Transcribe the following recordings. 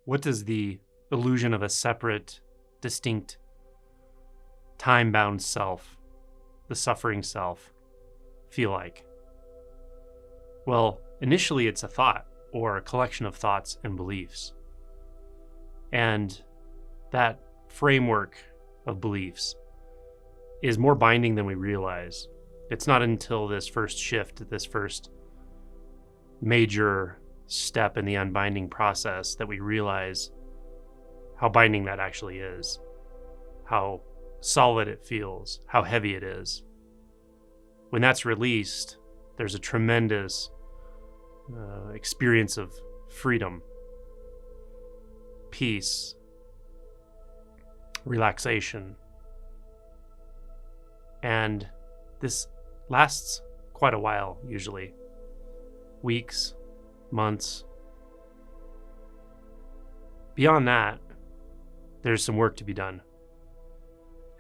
What does the illusion of a separate, distinct, time-bound self, the suffering self, feel like? Well, initially it's a thought or a collection of thoughts and beliefs. And that framework of beliefs is more binding than we realize. It's not until this first shift, this first major step in the unbinding process that we realize how binding that actually is, how solid it feels, how heavy it is. When that's released, there's a tremendous experience of freedom, peace, relaxation. And this lasts quite a while, usually. Weeks, months. Beyond that, there's some work to be done.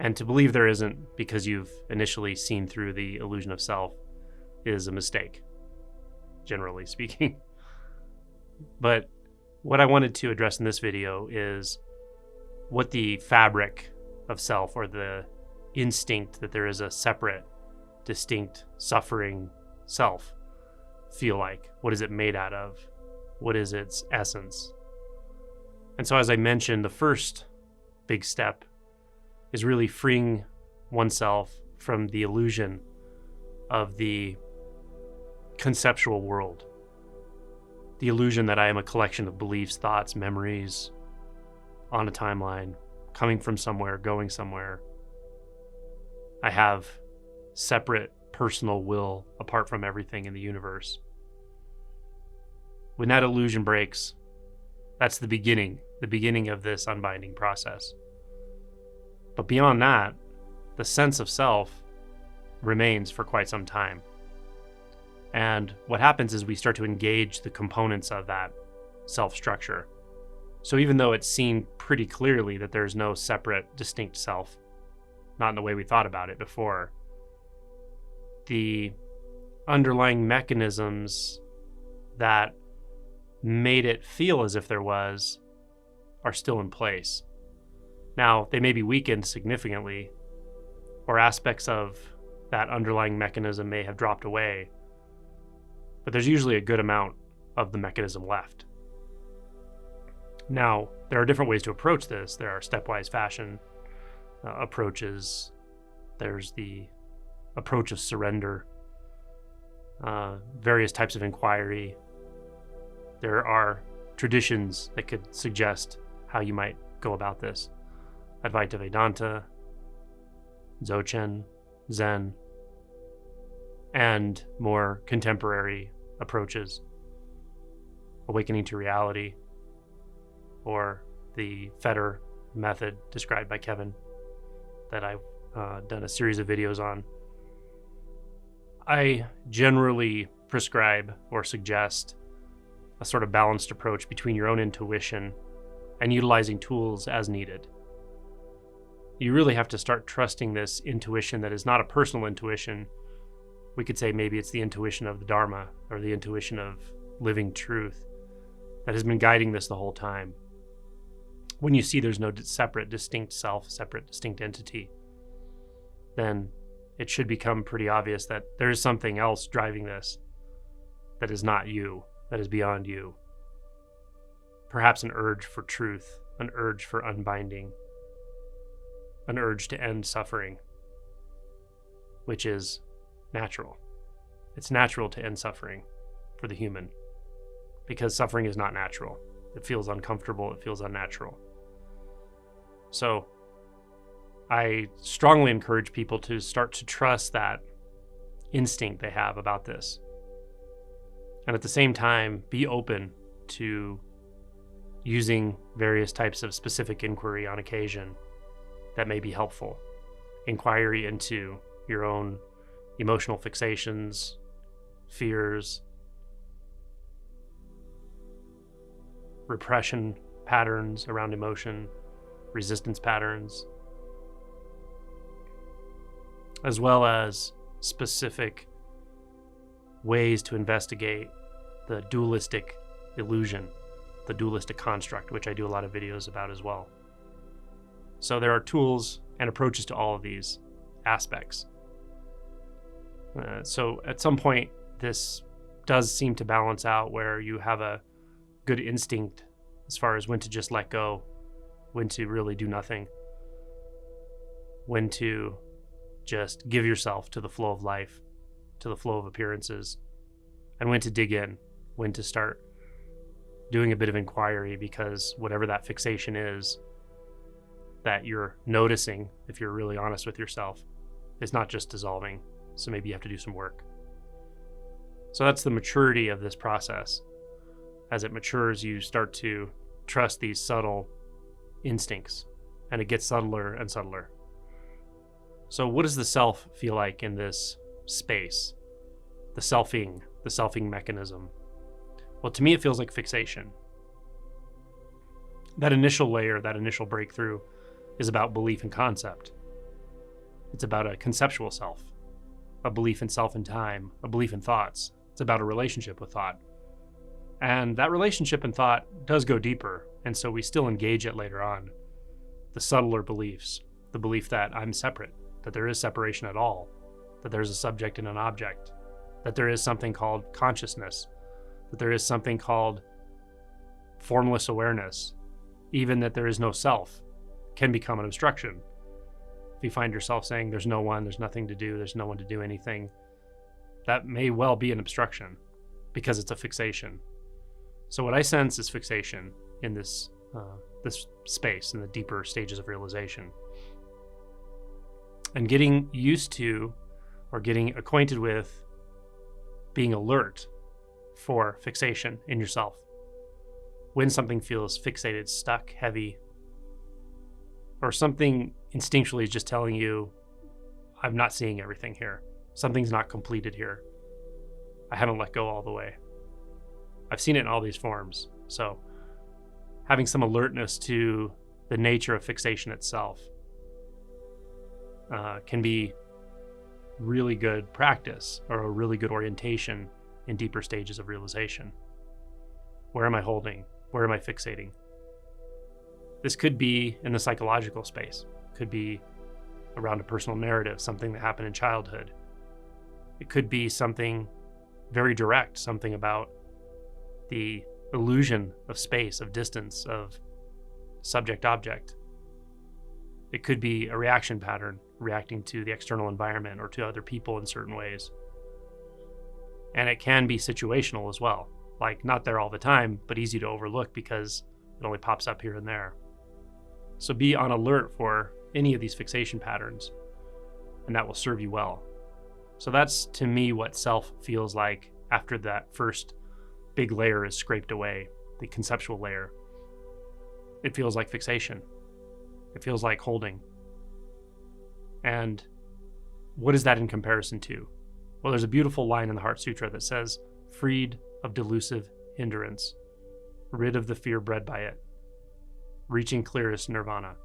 And to believe there isn't because you've initially seen through the illusion of self is a mistake, generally speaking. But what I wanted to address in this video is what the fabric of self, or the instinct that there is a separate, distinct, suffering self, feel like. What is it made out of? What is its essence? And so, as I mentioned, the first big step is really freeing oneself from the illusion of the conceptual world. The illusion that I am a collection of beliefs, thoughts, memories on a timeline, coming from somewhere, going somewhere. I have separate personal will apart from everything in the universe. When that illusion breaks, that's the beginning of this unbinding process. But beyond that, the sense of self remains for quite some time. And what happens is we start to engage the components of that self structure. So even though it's seen pretty clearly that there's no separate, distinct self, not in the way we thought about it before, the underlying mechanisms that made it feel as if there was are still in place. Now, they may be weakened significantly, or aspects of that underlying mechanism may have dropped away, but there's usually a good amount of the mechanism left. Now, there are different ways to approach this. There are stepwise fashion approaches. There's the approach of surrender, various types of inquiry. There are traditions that could suggest how you might go about this. Advaita Vedanta, Dzogchen, Zen, and more contemporary approaches. Awakening to reality, or the Fetter method described by Kevin that I've done a series of videos on. I generally prescribe or suggest a sort of balanced approach between your own intuition and utilizing tools as needed. You really have to start trusting this intuition that is not a personal intuition. We could say maybe it's the intuition of the Dharma, or the intuition of living truth that has been guiding this the whole time. When you see there's no separate, distinct self, separate, distinct entity, then it should become pretty obvious that there is something else driving this that is not you, that is beyond you. Perhaps an urge for truth, an urge for unbinding, an urge to end suffering, which is natural. It's natural to end suffering for the human, because suffering is not natural. It feels uncomfortable, it feels unnatural. So I strongly encourage people to start to trust that instinct they have about this. And at the same time, be open to using various types of specific inquiry on occasion that may be helpful. Inquiry into your own emotional fixations, fears, repression patterns around emotion, resistance patterns, as well as specific ways to investigate the dualistic illusion the dualistic construct, which I do a lot of videos about as well. So there are tools and approaches to all of these aspects. So at some point, this does seem to balance out where you have a good instinct as far as when to just let go, when to really do nothing, when to just give yourself to the flow of life, to the flow of appearances, and when to dig in, when to start doing a bit of inquiry, because whatever that fixation is that you're noticing, if you're really honest with yourself, is not just dissolving. So maybe you have to do some work. So that's the maturity of this process. As it matures, you start to trust these subtle instincts, and it gets subtler and subtler. So what does the self feel like in this space? The selfing mechanism. Well, to me, it feels like fixation. That initial layer, that initial breakthrough, is about belief and concept. It's about a conceptual self, a belief in self and time, a belief in thoughts. It's about a relationship with thought. And that relationship and thought does go deeper, and so we still engage it later on. The subtler beliefs, the belief that I'm separate, that there is separation at all, that there's a subject and an object, that there is something called consciousness, that there is something called formless awareness, even that there is no self, can become an obstruction. If you find yourself saying there's no one, there's nothing to do, there's no one to do anything, that may well be an obstruction because it's a fixation. So what I sense is fixation in this space, in the deeper stages of realization. And getting used to, or getting acquainted with, being alert for fixation in yourself. When something feels fixated, stuck, heavy, or something instinctually is just telling you, I'm not seeing everything here. Something's not completed here. I haven't let go all the way. I've seen it in all these forms. So having some alertness to the nature of fixation itself can be really good practice, or a really good orientation in deeper stages of realization. Where am I holding? Where am I fixating? This could be in the psychological space. It could be around a personal narrative, something that happened in childhood. It could be something very direct, something about the illusion of space, of distance, of subject-object. It could be a reaction pattern, reacting to the external environment or to other people in certain ways. And it can be situational as well, like not there all the time, but easy to overlook because it only pops up here and there. So be on alert for any of these fixation patterns, and that will serve you well. So that's, to me, what self feels like after that first big layer is scraped away, the conceptual layer. It feels like fixation. It feels like holding. And what is that in comparison to? Well, there's a beautiful line in the Heart Sutra that says, freed of delusive hindrance, rid of the fear bred by it, reaching clearest nirvana.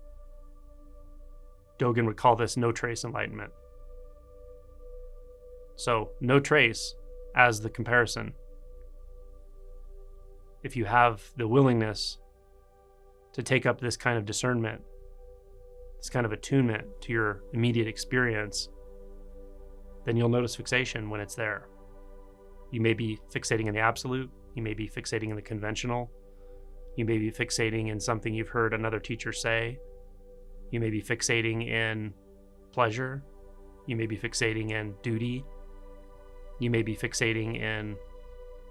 Dogen would call this no trace enlightenment. So no trace as the comparison. If you have the willingness to take up this kind of discernment, this kind of attunement to your immediate experience, then you'll notice fixation when it's there. You may be fixating in the absolute, you may be fixating in the conventional, you may be fixating in something you've heard another teacher say, you may be fixating in pleasure, you may be fixating in duty, you may be fixating in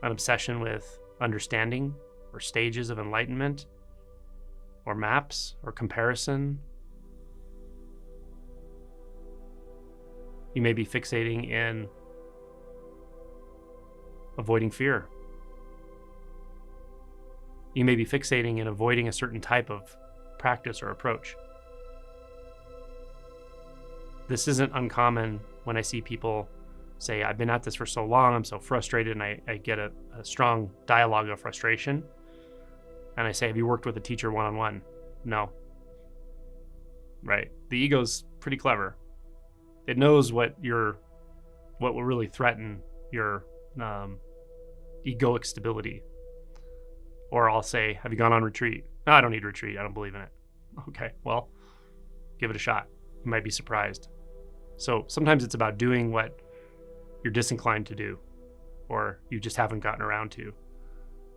an obsession with understanding or stages of enlightenment or maps or comparison. You may be fixating in avoiding fear. You may be fixating in avoiding a certain type of practice or approach. This isn't uncommon when I see people say, I've been at this for so long, I'm so frustrated, and I get a strong dialogue of frustration. And I say, have you worked with a teacher one-on-one? No. Right? The ego's pretty clever. It knows what will really threaten your egoic stability. Or I'll say, have you gone on retreat? No, I don't need retreat. I don't believe in it. Okay, well, give it a shot. You might be surprised. So sometimes it's about doing what you're disinclined to do, or you just haven't gotten around to.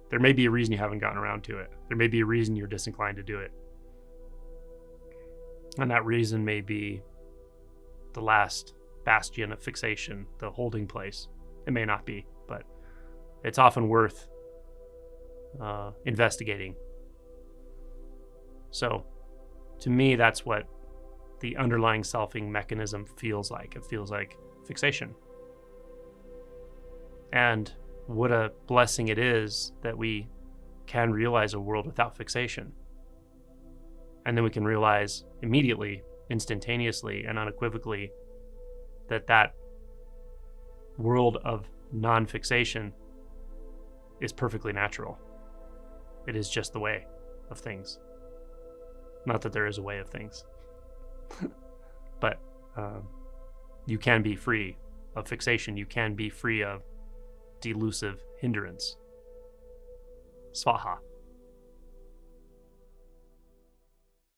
There may be a reason you haven't gotten around to it. There may be a reason you're disinclined to do it. And that reason may be the last bastion of fixation, the holding place. It may not be, but it's often worth investigating. So to me, that's what the underlying selfing mechanism feels like. It feels like fixation. And what a blessing it is that we can realize a world without fixation. And then we can realize immediately, instantaneously, and unequivocally that that world of non-fixation is perfectly natural. It is just the way of things. Not that there is a way of things. But you can be free of fixation. You can be free of delusive hindrance. Svaha.